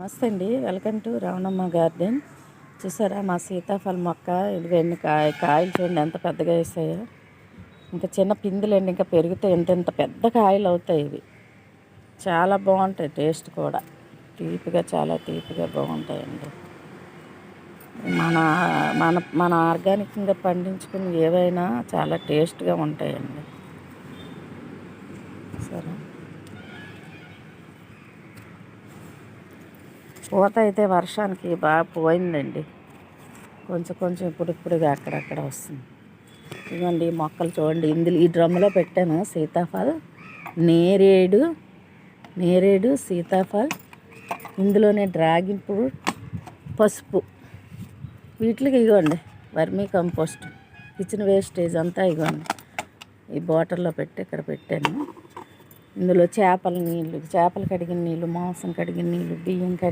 నమస్తే అండి, welcome to Ravanamma garden. చూసారా మా సీతాఫల మొక్క? ఇది ఎన్ని కాయలు చూడండి ఎంత పెద్దగా వేసాయో. ఇంకా చిన్న పిందులండి, ఇంకా పెరిగితే ఇంత పెద్ద కాయలు అవుతాయి. ఇవి చాలా బాగుంటాయి, టేస్ట్ కూడా తీపిగా, చాలా తీపిగా బాగుంటాయండి. మన మన మన ఆర్గానిక్గా పండించుకుని ఏవైనా చాలా టేస్ట్గా ఉంటాయండి. సరే, పూత అయితే వర్షానికి బాగా పోయిందండి. కొంచెం కొంచెం ఇప్పుడిప్పుడుగా అక్కడక్కడ వస్తుంది. ఇదిగోండి ఈ మొక్కలు చూడండి. ఈ డ్రమ్ములో పెట్టాను సీతాఫల్, నేరేడు సీతాఫల్, ఇందులోనే డ్రాగన్ ఫ్రూట్, పసుపు. వీటికి ఇగోండి వర్మీ కంపోస్ట్, కిచెన్ వేస్టేజ్ అంతా ఇగోండి ఈ బాటిల్లో పెట్టి ఇక్కడ పెట్టాను. ఇందులో చేపలు కడిగిన నీళ్ళు, మాంసం కడిగిన నీళ్ళు, బియ్యం